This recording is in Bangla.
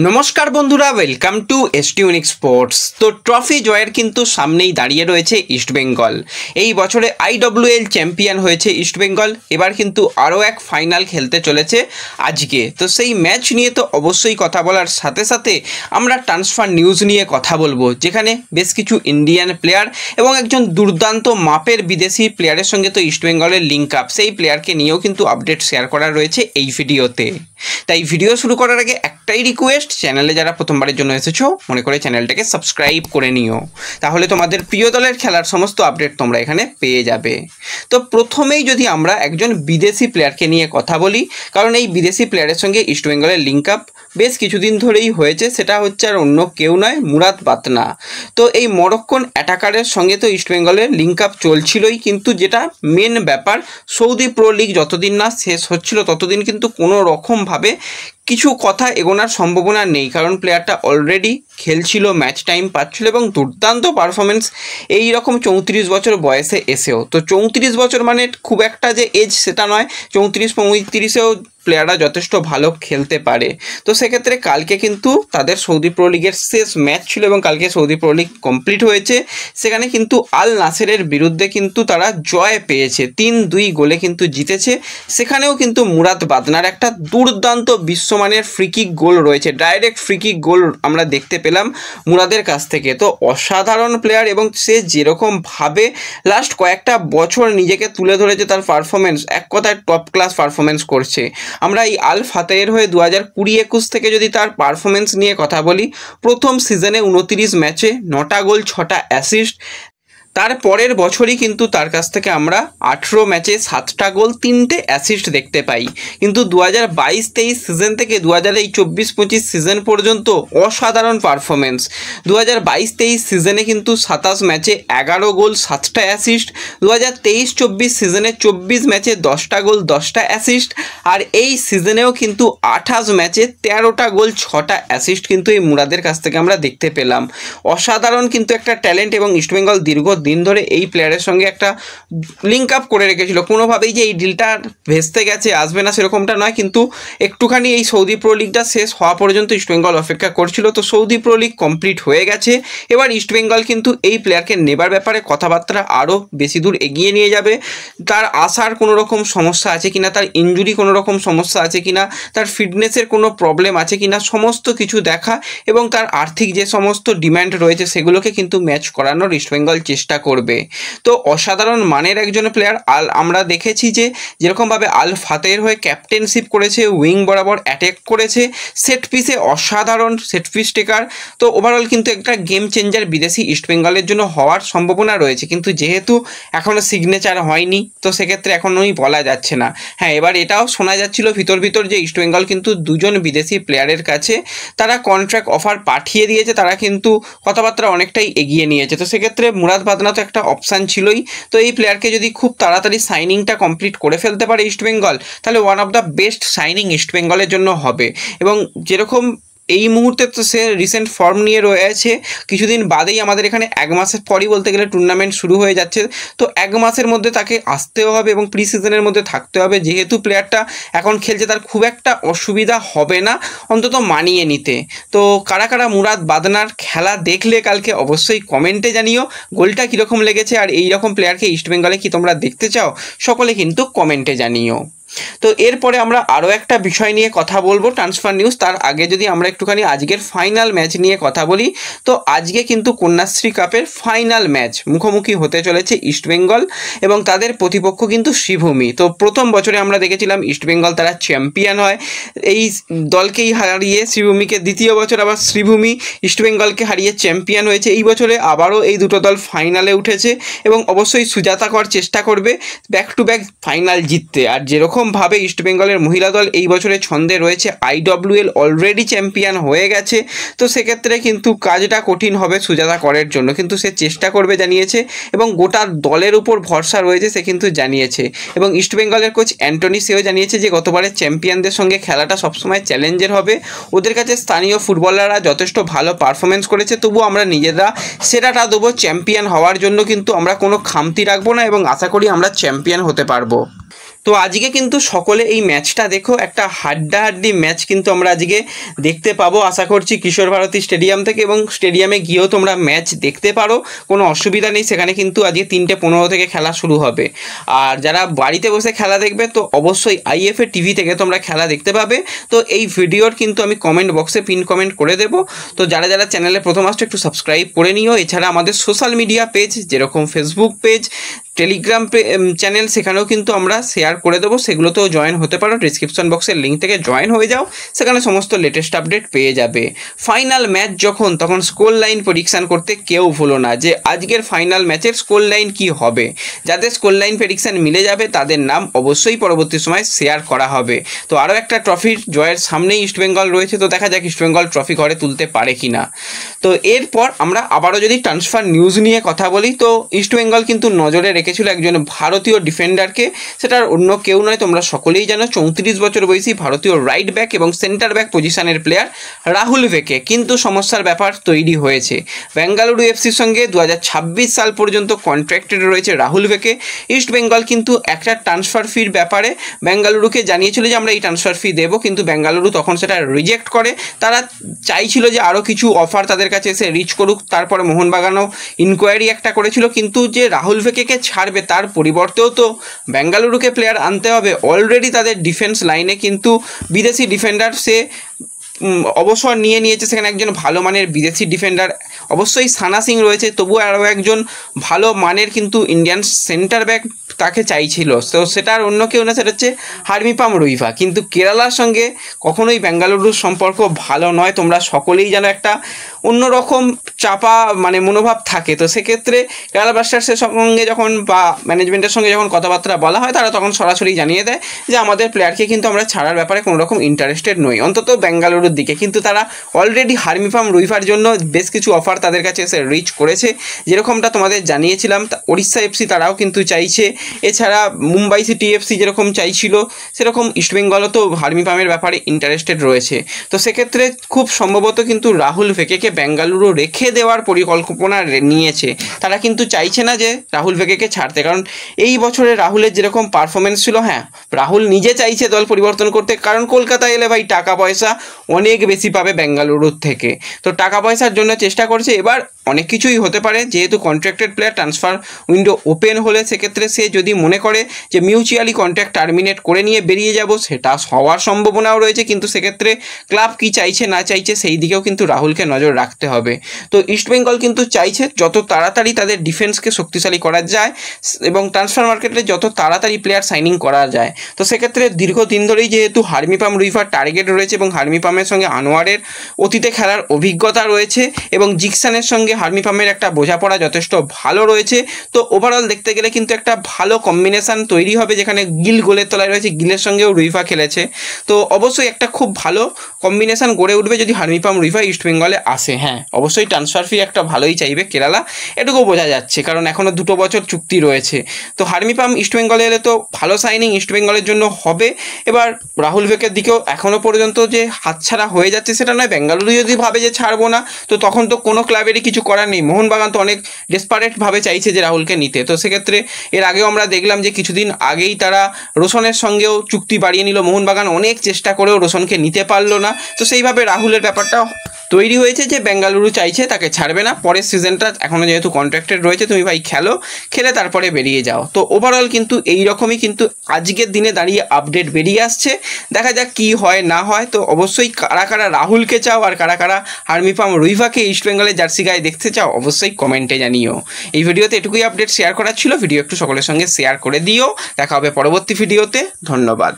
নমস্কার বন্ধুরা, welcome to ST unique sports. তো ট্রফি জয়ের কিন্তু সামনেই দাঁড়িয়ে রয়েছে ইস্টবেঙ্গল। এই বছরে আইডব্লিউএল চ্যাম্পিয়ন হয়েছে ইস্টবেঙ্গল। এবার কিন্তু আরও এক ফাইনাল খেলতে চলেছে আজকে। তো সেই ম্যাচ নিয়ে তো অবশ্যই কথা বলার সাথে সাথে আমরা ট্রান্সফার নিউজ নিয়ে কথা বলবো, যেখানে বেশ কিছু ইন্ডিয়ান প্লেয়ার এবং একজন দুর্দান্ত মাপের বিদেশি প্লেয়ারের সঙ্গে তো ইস্টবেঙ্গলের লিঙ্ক আপ, সেই প্লেয়ারকে নিয়েও কিন্তু আপডেট শেয়ার করা রয়েছে এই ভিডিওতে। তাই ভিডিও শুরু করার আগে একটাই রিকোয়েস্ট, চ্যানেলে যারা প্রথমবারের জন্য এসেছো মনে করে চ্যানেলটাকে সাবস্ক্রাইব করে নিও, তাহলে তোমাদের প্রিয় দলের খেলার সমস্ত আপডেট তোমরা এখানে পেয়ে যাবে। তো প্রথমেই যদি আমরা একজন বিদেশি প্লেয়ারকে নিয়ে কথা বলি, কারণ এই বিদেশি প্লেয়ারের সঙ্গে ইস্টবেঙ্গলের লিঙ্ক আপ বেশ কিছুদিন ধরেই হয়েছে, সেটা হচ্ছে আর অন্য কেউ নয়, মুরাদ বাতনা। তো এই মরক্কোন অ্যাটাকারের সঙ্গে তো ইস্টবেঙ্গলের লিঙ্ক আপ চলছিলই, কিন্তু যেটা মেন ব্যাপার, সৌদি প্রো লিগ যতদিন না শেষ হচ্ছিল ততদিন কিন্তু কোনো রকমভাবে কিছু কথা এগোনোর সম্ভাবনা নেই, কারণ প্লেয়ারটা অলরেডি খেলছিল, ম্যাচ টাইম পাচ্ছিল এবং দুর্দান্ত পারফরমেন্স এই রকম 34 বছর বয়সে এসেও। তো 34 বছর মানে খুব একটা যে এজ সেটা নয়, 34-35-এও প্লেয়াররা যথেষ্ট ভালো খেলতে পারে। তো সেক্ষেত্রে কালকে কিন্তু তাদের সৌদি প্রো লিগের শেষ ম্যাচ ছিল এবং কালকে সৌদি প্রো লিগ কমপ্লিট হয়েছে। সেখানে কিন্তু আল নাসেরের বিরুদ্ধে কিন্তু তারা জয় পেয়েছে, 3-2 গোলে কিন্তু জিতেছে। সেখানেও কিন্তু মুরাদ বাদনার একটা দুর্দান্ত বিশ্বমানের ফ্রিকিক গোল রয়েছে, ডাইরেক্ট ফ্রিকিক গোল আমরা দেখতে পেলাম মুরাদের কাছ থেকে। তো অসাধারণ প্লেয়ার এবং সে যেরকমভাবে লাস্ট কয়েকটা বছর নিজেকে তুলে ধরেছে, তার পারফরমেন্স এক কথায় টপ ক্লাস পারফরমেন্স করছে। আমরা এই আল ফাতেহের হয়ে 2020-21 থেকে যদি তার পারফরমেন্স নিয়ে কথা বলি, প্রথম সিজনে 29 ম্যাচে 9টা গোল 6টা অ্যাসিস্ট। তার পরের বছরই কিন্তু তার কাছ থেকে আমরা 18 ম্যাচে 7টা গোল 3টে অ্যাসিস্ট দেখতে পাই। কিন্তু 2022-23 সিজন থেকে 2024-25 সিজন পর্যন্ত অসাধারণ পারফরমেন্স। 2022-23 সিজনে কিন্তু 27 ম্যাচে 11 গোল 7টা অ্যাসিস্ট, 2023-24 সিজনে 24 ম্যাচে 10টা গোল 10টা অ্যাসিস্ট, আর এই সিজনেও কিন্তু 28 ম্যাচে 13টা গোল 6টা অ্যাসিস্ট কিন্তু এই মুরাদের কাছ থেকে আমরা দেখতে পেলাম। অসাধারণ কিন্তু একটা ট্যালেন্ট, এবং ইস্টবেঙ্গল দীর্ঘদিন ধরে এই প্লেয়ারের সঙ্গে একটা লিঙ্ক আপ করে রেখেছিল। কোনোভাবেই যে এই ডিলটা ভেস্তে গেছে আসবে না সেরকমটা নয়, কিন্তু একটুখানি এই সৌদি প্রো লিগটা শেষ হওয়া পর্যন্ত ইস্টবেঙ্গল অপেক্ষা করছিল। তো সৌদি প্রো লিগ কমপ্লিট হয়ে গেছে, এবার ইস্টবেঙ্গল কিন্তু এই প্লেয়ারকে নেবার ব্যাপারে কথাবার্তা আরও বেশি দূর এগিয়ে নিয়ে যাবে। তার আসার কোনো রকম সমস্যা আছে কিনা, তার ইনজুরি কোনো রকম সমস্যা আছে কিনা, তার ফিটনেসের কোনো প্রবলেম আছে কিনা, সমস্ত কিছু দেখা এবং তার আর্থিক যে সমস্ত ডিম্যান্ড রয়েছে সেগুলোকে কিন্তু ম্যাচ করানোর ইস্টবেঙ্গল চেষ্টা করবে। তো অসাধারণ মানের একজন প্লেয়ার। আমরা দেখেছি যে যেরকমভাবে আল ফাতেহের হয়ে ক্যাপ্টেনশিপ করেছে, উইং বরাবর অ্যাটাক করেছে, সেট পিসে অসাধারণ সেট পিস টেকার। তো ওভারঅল কিন্তু একটা গেম চেঞ্জার বিদেশি ইস্টবেঙ্গলের জন্য হওয়ার সম্ভাবনা রয়েছে, কিন্তু যেহেতু এখনও সিগনেচার হয়নি তো সেক্ষেত্রে এখনোই বলা যাচ্ছে না। হ্যাঁ, এবার এটাও শোনা যাচ্ছিল ভিতর যে ইস্টবেঙ্গল কিন্তু দুজন বিদেশি প্লেয়ারের কাছে তারা কন্ট্রাক্ট অফার পাঠিয়ে দিয়েছে, তারা কিন্তু কথাবার্তা অনেকটাই এগিয়ে নিয়েছে। তো সেক্ষেত্রে মুরাদ বাদনা তো একটা অপশান ছিলই। তো এই প্লেয়ারকে যদি খুব তাড়াতাড়ি সাইনিংটা কমপ্লিট করে ফেলতে পারে ইস্টবেঙ্গল, তাহলে one of the best signing ইস্টবেঙ্গলের জন্য হবে। এবং যেরকম এই মুহূর্তে তো সে রিসেন্ট ফর্ম নিয়ে রয়েছে, কিছুদিন বাদেই আমাদের এখানে 1 মাসের পরই বলতে গেলে টুর্নামেন্ট শুরু হয়ে যাচ্ছে। তো 1 মাসের মধ্যে তাকে আসতেও হবে এবং প্রি সিজনের মধ্যে থাকতে হবে। যেহেতু প্লেয়ারটা এখন খেলছে, তার খুব একটা অসুবিধা হবে না অন্তত মানিয়ে নিতে। তো কারা কারা মুরাদ বাদনার খেলা দেখলে কালকে অবশ্যই কমেন্টে জানিও গোলটা কীরকম লেগেছে, আর এই রকম প্লেয়ারকে ইস্টবেঙ্গলে কি তোমরা দেখতে চাও সকলে কিন্তু কমেন্টে জানিও। তো এরপরে আমরা আরও একটা বিষয় নিয়ে কথা বলবো, ট্রান্সফার নিউজ। তার আগে যদি আমরা একটুখানি আজকের ফাইনাল ম্যাচ নিয়ে কথা বলি, তো আজকে কিন্তু কন্যাশ্রী কাপের ফাইনাল ম্যাচ মুখোমুখি হতে চলেছে ইস্টবেঙ্গল এবং তাদের প্রতিপক্ষ কিন্তু শ্রীভূমি। তো প্রথম বছরে আমরা দেখেছিলাম ইস্টবেঙ্গল তারা চ্যাম্পিয়ন হয়, এই দলকেই হারিয়ে শ্রীভূমিকে। দ্বিতীয় বছর আবার শ্রীভূমি ইস্টবেঙ্গলকে হারিয়ে চ্যাম্পিয়ন হয়েছে। এই বছরে আবারও এই দুটো দল ফাইনালে উঠেছে এবং অবশ্যই সুজাতা কর চেষ্টা করবে ব্যাক টু ব্যাক ফাইনাল জিততে। আর যেরকমভাবে ইস্টবেঙ্গলের মহিলা দল এই বছরের ছন্দে রয়েছে, আইডব্লিউএল অলরেডি চ্যাম্পিয়ন হয়ে গেছে, তো সেক্ষেত্রে কিন্তু কাজটা কঠিন হবে সুজাতা করের জন্য, কিন্তু সে চেষ্টা করবে জানিয়েছে এবং গোটা দলের উপর ভরসা রয়েছে সে কিন্তু জানিয়েছে। এবং ইস্টবেঙ্গলের কোচ অ্যান্টনি সেও জানিয়েছে যে গতবারের চ্যাম্পিয়নদের সঙ্গে খেলাটা সবসময় চ্যালেঞ্জের হবে। ওদের কাছে স্থানীয় ফুটবলাররা যথেষ্ট ভালো পারফরমেন্স করেছে, তবুও আমরা নিজেরা সেরাটা দেবো চ্যাম্পিয়ন হওয়ার জন্য, কিন্তু আমরা কোনো খামতি রাখবো না এবং আশা করি আমরা চ্যাম্পিয়ন হতে পারবো। তো আজকে কিন্তু সকলে এই ম্যাচটা দেখো, একটা হাড্ডাহাড্ডি ম্যাচ কিন্তু আমরা আজকে দেখতে পাবো আশা করছি কিশোর ভারতী স্টেডিয়াম থেকে, এবং স্টেডিয়ামে গিয়েও তোমরা ম্যাচ দেখতে পারো, কোনো অসুবিধা নেই। সেখানে কিন্তু আজকে 3:15 থেকে খেলা শুরু হবে। আর যারা বাড়িতে বসে খেলা দেখবে তো অবশ্যই IFA টিভি থেকে তোমরা খেলা দেখতে পাবে। তো এই ভিডিওর কিন্তু আমি কমেন্ট বক্সে পিন কমেন্ট করে দেবো। তো যারা যারা চ্যানেলে প্রথম আসছো একটু সাবস্ক্রাইব করে নিও। এছাড়া আমাদের সোশ্যাল মিডিয়া পেজ যেরকম ফেসবুক পেজ, টেলিগ্রাম চ্যানেল, সেখানেও কিন্তু আমরা শেয়ার করে দেবো, সেগুলোতেও জয়েন হতে পারো। ডিসক্রিপশন বক্সের লিঙ্ক থেকে জয়েন হয়ে যাও, সেখানে সমস্ত লেটেস্ট আপডেট পেয়ে যাবে। ফাইনাল ম্যাচ যখন, তখন স্কোর লাইন প্রেডিকশান করতে কেউ ভুলো না যে আজকের ফাইনাল ম্যাচের স্কোর লাইন কী হবে। যাদের স্কোর লাইন প্রেডিকশান মিলে যাবে তাদের নাম অবশ্যই পরবর্তী সময় শেয়ার করা হবে। তো আরও একটা ট্রফির জয়ের সামনেই ইস্টবেঙ্গল রয়েছে, তো দেখা যাক ইস্টবেঙ্গল ট্রফি ঘরে তুলতে পারে কি না। তো এরপর আমরা আবারও যদি ট্রান্সফার নিউজ নিয়ে কথা বলি, তো ইস্টবেঙ্গল কিন্তু নজরে রেখেছিল একজন ভারতীয় ডিফেন্ডারকে। সেটার অন্য কেউ নয়, তোমরা সকলেই জানো, 34 বছর বয়সী ভারতীয় রাইট ব্যাক এবং সেন্টার ব্যাক পজিশনের প্লেয়ার রাহুল ভেকে। কিন্তু সমস্যার ব্যাপার তৈরি হয়েছে। বেঙ্গালুরু এফসির সঙ্গে 2026 সাল পর্যন্ত কন্ট্রাক্টেড রয়েছে রাহুল ভেকে। ইস্টবেঙ্গল কিন্তু একটা ট্রান্সফার ফির ব্যাপারে বেঙ্গালুরুকে জানিয়েছিল যে আমরা এই ট্রান্সফার ফি দেবো, কিন্তু বেঙ্গালুরু তখন সেটা রিজেক্ট করে। তারা চাইছিল যে আরও কিছু অফার তাদের কাছে এসে রিচ করুক। তারপরে মোহনবাগানও ইনকোয়ারি একটা করেছিল, কিন্তু যে রাহুল ভেকেকে ছাড়বে তার পরিবর্তেও তো বেঙ্গালুরুকে প্লেয়ার আনতে হবে। অলরেডি তাদের ডিফেন্স লাইনে কিন্তু বিদেশি ডিফেন্ডার সে অবসর নিয়েছে। সেখানে একজন ভালো মানের বিদেশি ডিফেন্ডার অবশ্যই সানা সিং রয়েছে, তবুও আরও একজন ভালো মানের কিন্তু ইন্ডিয়ান সেন্টার ব্যাক তাকে চাইছিল। তো সেটার অন্য কেউ না, সেটা হচ্ছে হার্মিপাম রুইভা। কিন্তু কেরালার সঙ্গে কখনোই বেঙ্গালুরুর সম্পর্ক ভালো নয়, তোমরা সকলেই জানো। একটা অন্যরকম চাপা মনোভাব থাকে। তো সেক্ষেত্রে কেরালা ব্লাস্টার্সের সঙ্গে যখন বা ম্যানেজমেন্টের সঙ্গে যখন কথাবার্তা বলা হয়, তারা তখন সরাসরি জানিয়ে দেয় যে আমাদের প্লেয়ারকে কিন্তু আমরা ছাড়ার ব্যাপারে কোনো রকম ইন্টারেস্টেড নই, অন্তত বেঙ্গালুরুর দিকে। কিন্তু তারা অলরেডি হার্মিপাম রুইভার জন্য বেশ কিছু অফার তাদের কাছে এসে রিচ করেছে, যেরকমটা তোমাদের জানিয়েছিলাম। ওড়িশা এফসি তারাও কিন্তু চাইছে। এছাড়া মুম্বাই সিটি এফসি যেরকম চাইছিল, সেরকম ইস্টবেঙ্গলও তো হার্মিপামের ব্যাপারে ইন্টারেস্টেড রয়েছে। তো সেক্ষেত্রে খুব সম্ভবত কিন্তু রাহুল ভেকেকে বেঙ্গালুরু রেখে দেওয়ার পরিকল্পনা নিয়েছে। তারা কিন্তু চাইছে না যে রাহুল ভেকেকে ছাড়তে, কারণ এই বছরে রাহুলের যেরকম পারফরমেন্স ছিল, হ্যাঁ রাহুল নিজে চাইছে দল পরিবর্তন করতে, কারণ কলকাতায় এলে ভাই টাকা পয়সা অনেক বেশি পাবে বেঙ্গালুরুর থেকে। তো টাকা পয়সার জন্য চেষ্টা করছে। এবার অনেক কিছুই হতে পারে, যেহেতু contracted player, transfer window open হলে সেক্ষেত্রে সে যদি মনে করে যে মিউচুয়ালি কন্ট্রাক্ট টার্মিনেট করে নিয়ে বেরিয়ে যাব, সেটা হওয়ার সম্ভাবনাও রয়েছে। কিন্তু সেক্ষেত্রে ক্লাব কি চাইছে না চাইছে সেই দিকেও কিন্তু রাহুলকে নজর রাখতে হবে। তো ইস্টবেঙ্গল কিন্তু চাইছে যত তাড়াতাড়ি তাদের ডিফেন্সকে শক্তিশালী করা যায় এবং ট্রান্সফার মার্কেটে যত তাড়াতাড়ি প্লেয়ার সাইনিং করা যায়। তো সেক্ষেত্রে দীর্ঘদিন ধরেই যেহেতু হার্মিপাম রুইভার টার্গেট রয়েছে এবং হার্মিপামের সঙ্গে আনোয়ারের অতীতে খেলার অভিজ্ঞতা রয়েছে এবং জিকসানের সঙ্গে হার্মিপামের একটা বোঝাপড়া যথেষ্ট ভালো রয়েছে। তো ওভারঅল দেখতে গেলে কিন্তু একটা ভালো কম্বিনেশান তৈরি হবে, যেখানে গিল গোলের তলায় রয়েছে, গিলের সঙ্গেও রুইভা খেলেছে। তো অবশ্যই একটা খুব ভালো কম্বিনেশান গড়ে উঠবে যদি হার্মিপাম রুইভা ইস্টবেঙ্গলে আসে। হ্যাঁ অবশ্যই ট্রান্সফার ফি একটা ভালোই চাইবে কেরালা, এটুকু বোঝা যাচ্ছে, কারণ এখনও 2 বছর চুক্তি রয়েছে। তো হার্মিপাম ইস্টবেঙ্গলে এলে তো ভালো সাইনিং ইস্টবেঙ্গলের জন্য হবে। এবার রাহুল ভেকের দিকেও এখনও পর্যন্ত যে হাতছাড়া হয়ে যাচ্ছে সেটা নয়। বেঙ্গালুরু যদি ভাবে যে ছাড়বো না, তো তখন তো কোনো ক্লাবেরই কিছু করার নেই। মোহনবাগান তো অনেক ডেসপারেটভাবে চাইছে যে রাহুলকে নিতে। তো সেক্ষেত্রে এর আগেও আমরা দেখলাম যে কিছুদিন আগেই তারা রোশনের সঙ্গেও চুক্তি বাড়িয়ে নিল। মোহনবাগান অনেক চেষ্টা করেও রোশনকে নিতে পারলো না। তো সেইভাবে রাহুলের ব্যাপারটা তৈরি হয়েছে যে বেঙ্গালুরু চাইছে তাকে ছাড়বে না। পরের সিজনটা এখনও যেহেতু কন্ট্রাক্টেড রয়েছে, তুমি ভাই খেলে তারপরে বেরিয়ে যাও। তো ওভারঅল কিন্তু এই রকমই কিন্তু আজকের দিনে দাঁড়িয়ে আপডেট বেরিয়ে আসছে। দেখা যাক কি হয় না হয়। তো অবশ্যই কারা কারা রাহুলকে চাও আর কারা কারা হার্মিপাম রুইভাকে ইস্টবেঙ্গলের জার্সি গায়ে দেখতে চাও অবশ্যই কমেন্টে জানিও। এই ভিডিওতে এটুকুই আপডেট শেয়ার করার ছিল। ভিডিও একটু সকলের সঙ্গে শেয়ার করে দিও। দেখা হবে পরবর্তী ভিডিওতে। ধন্যবাদ।